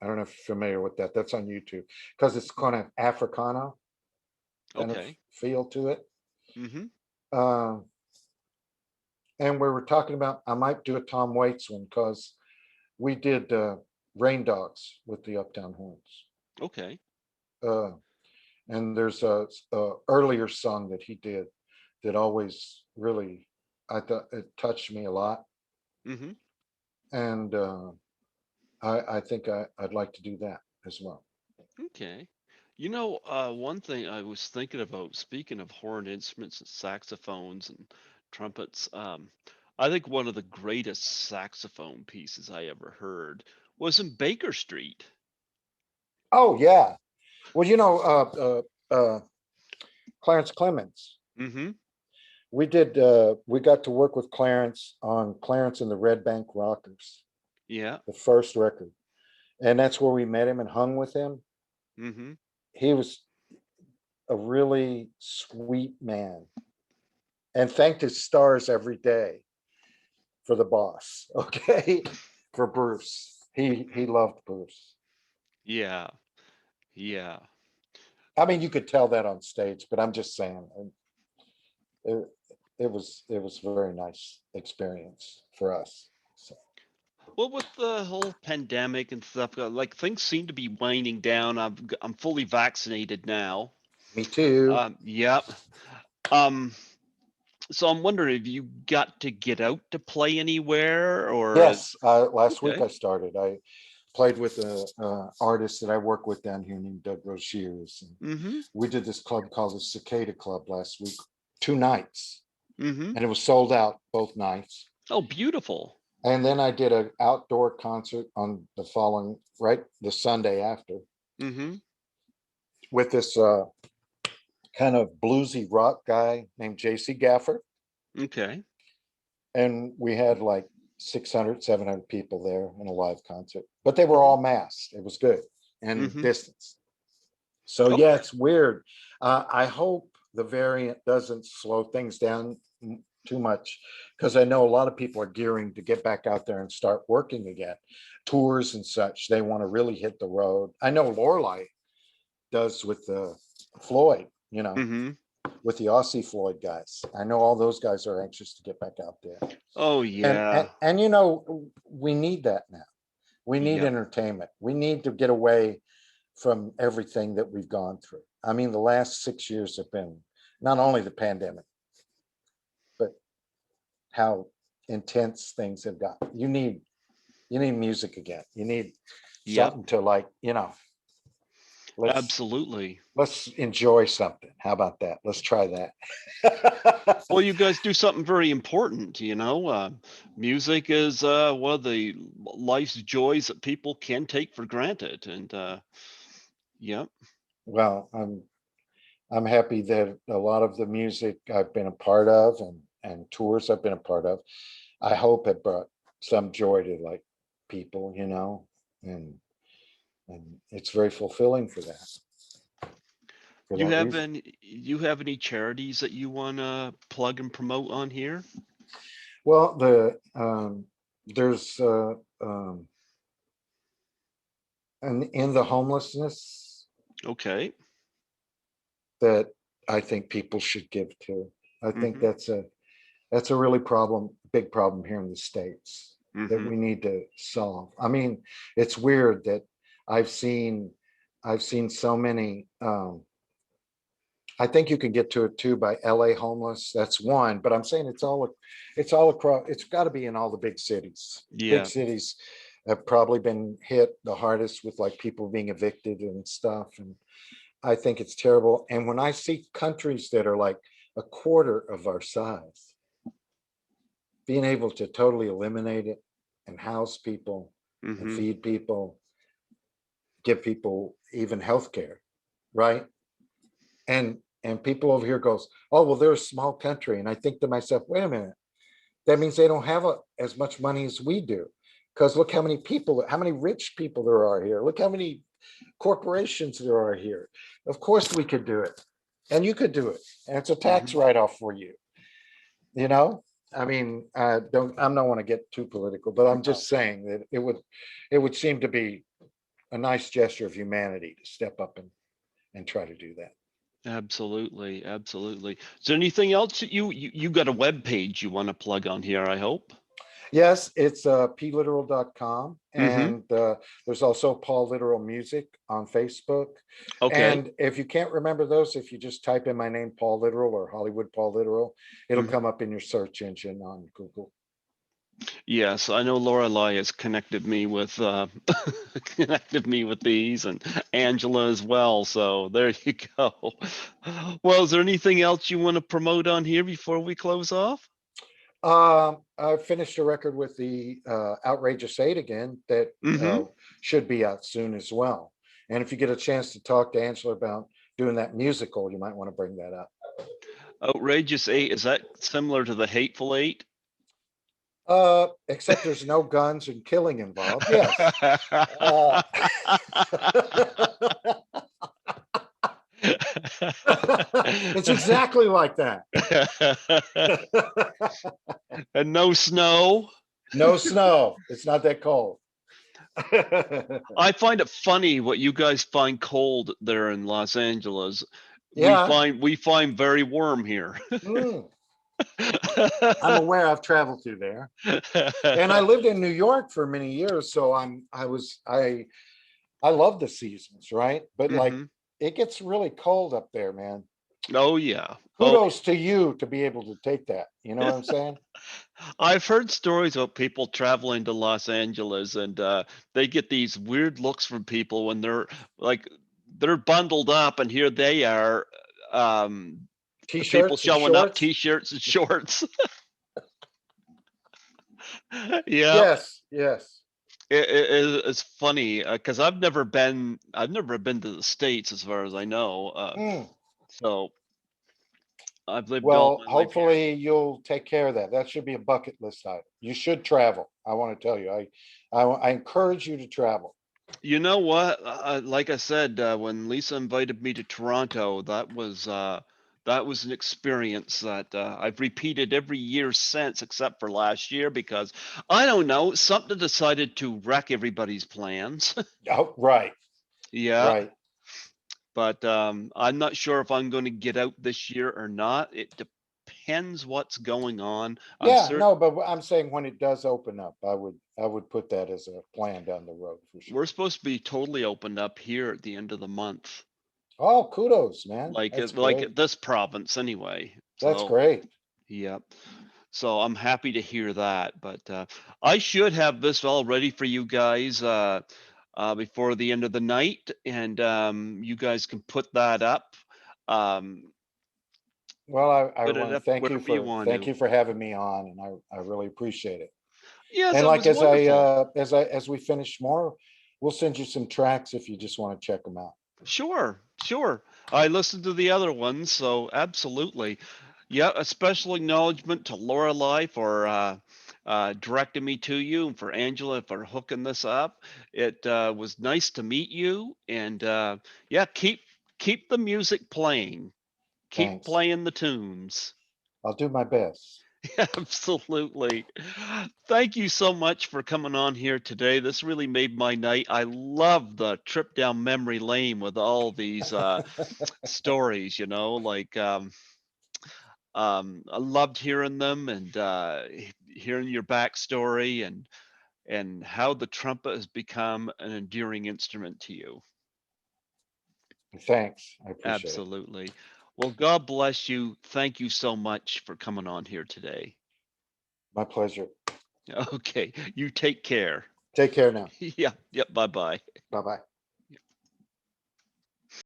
I don't know if you're familiar with that. That's on YouTube because it's kind of Africana kind of Okay. feel to it. Hmm. Uh, and we were talking about, I might do a Tom Waits one because we did Rain Dogs with the Uptown Horns. Okay. Uh, and there's a earlier song that he did that always really, I thought it touched me a lot. Hmm. And I think I'd like to do that as well. Okay. One thing I was thinking about, speaking of horn instruments and saxophones and trumpets, I think one of the greatest saxophone pieces I ever heard was in Baker Street. Oh yeah. Well, Clarence Clemens. Hmm. We got to work with Clarence on Clarence and the Red Bank Rockers, Yeah. the first record. And that's where we met him and hung with him. Hmm. He was a really sweet man and thanked his stars every day for the boss. Okay. For Bruce. He loved Bruce. Yeah. Yeah. I mean, you could tell that on stage, but I'm just saying it, it was a very nice experience for us. So, Well, with the whole pandemic and stuff, like things seem to be winding down. I'm fully vaccinated now. me too. Yep. Um, so I'm wondering if you got to get out to play anywhere or Yes, last week okay. I started. I played with a artist that I work with down here named Doug Roziers, and Mm-hmm. we did this club called the Cicada Club last week, 2 nights, Mm-hmm. and it was sold out both nights. Oh, beautiful. And then I did an outdoor concert on the following, right, the Sunday after, Mm-hmm. with this kind of bluesy rock guy named JC Gafford. Okay. And we had like 600, 700 people there in a live concert, but they were Oh. all masked. It was good and Mm-hmm. distance. So yeah, Okay. it's weird. I hope the variant doesn't slow things down too much, because I know a lot of people are gearing to get back out there and start working again, tours and such. They want to really hit the road. I know Lorelei does with Floyd, Mm-hmm. with the Aussie Floyd guys. I know all those guys are anxious to get back out there. Oh And yeah. we need that now. We need Yep. entertainment. We need to get away from everything that we've gone through. I mean, the last 6 years have been not only the pandemic, but how intense things have gotten. You need music again. You need Yep. something to, like, let's Absolutely. let's enjoy something. How about that? Let's try that. Well, you guys do something very important, you know. Music is one of the life's joys that people can take for granted, and yep. Well, I'm happy that a lot of the music I've been a part of, and tours I've been a part of, I hope it brought some joy to, like, people, and it's very fulfilling for that reason. You have any charities that you want to plug and promote on here? Well, there's an in the homelessness Okay. that I think people should give to. I think Mm-hmm. that's a really big problem here in the States that Mm-hmm. we need to solve. I mean, it's weird that I've seen I've seen so many I think you can get to it too by LA homeless. That's one, but I'm saying it's all across. It's got to be in all the big cities. Big Yeah. cities have probably been hit the hardest with like people being evicted and stuff. And I think it's terrible. And when I see countries that are like a quarter of our size being able to totally eliminate it and house people and Hmm. feed people, give people even health care, right? And people over here goes, oh well, they're a small country, and I think to myself, wait a minute, that means they don't have as much money as we do, because look how many people, how many rich people there are here, look how many corporations there are here. Of course we could do it, and you could do it, and it's a tax Hmm. write-off for you, you know. I mean, I'm not want to get too political, but I'm just saying that it would seem to be a nice gesture of humanity to step up and try to do that. Absolutely, absolutely. Is there anything else that you got a web page you want to plug on here, I hope? Yes, it's pliteral.com. Hmm. And there's also Paul Literal Music on Facebook. Okay. And if you can't remember those, if you just type in my name, Paul Literal or Hollywood Paul Literal, it'll Hmm. come up in your search engine on Google. Yes, I know Lorelei has connected me with connected me with these, and Angela as well. So there you go. Well, is there anything else you want to promote on here before we close off? I finished a record with the Outrageous Eight again that Hmm. should be out soon as well. And if you get a chance to talk to Angela about doing that musical, you might want to bring that up. Outrageous Eight, is that similar to the Hateful Eight? Except there's no guns and killing involved. Yes. Uh, it's exactly like that. And no snow. No snow. It's not that cold. I find it funny what you guys find cold there in Los Angeles. We Yeah. find very warm here. Mm, I'm aware. I've traveled through there, and I lived in New York for many years, so I love the seasons, right? But like, Hmm. it gets really cold up there, man. Oh yeah. Oh, Kudos to you to be able to take that. You know what I'm saying? I've heard stories about people traveling to Los Angeles, and they get these weird looks from people when like they're bundled up, and here they are, um, people T-shirts and showing up, shorts. t-shirts and shorts. Yeah, Yes, yes. it's funny because I've never been to the States as far as I know. Mm. So I've lived all Well, my life here. hopefully you'll take care of that. That should be a bucket list item. You should travel. I want to tell you, I encourage you to travel. You know what? Like I said, when Lisa invited me to Toronto, that was an experience that I've repeated every year since, except for last year, because I don't know, something decided to wreck everybody's plans. Oh, right, Yeah, right. but I'm not sure if I'm going to get out this year or not. It depends what's going on. I'm Yeah, certain no, but I'm saying when it does open up, I would put that as a plan down the road for we're sure. supposed to be totally opened up here at the end of the month, Oh, kudos, man. That's like great. this province anyway. That's So. great. Yeah. So I'm happy to hear that. But I should have this all ready for you guys before the end of the night, and you guys can put that up. Um, Well, I put it want to up thank you wherever you for want to. having me on, and I really appreciate it. Yes, And it like was wonderful. as we finish more, we'll send you some tracks if you just want to check them out. Sure, sure. I listened to the other ones, so absolutely. Yeah, a special acknowledgement to Lorelei for directing me to you, and for Angela for hooking this up. It was nice to meet you, and yeah, keep the music playing. Keep Thanks. playing the tunes. I'll do my best. Absolutely. Thank you so much for coming on here today. This really made my night. I love the trip down memory lane with all these stories, I loved hearing them, and hearing your backstory, and how the trumpet has become an enduring instrument to you. Thanks. I appreciate it. Absolutely. Well, God bless you. Thank you so much for coming on here today. My pleasure. Okay, you take care. Take care now. Yeah, yep. Bye bye. Bye-bye.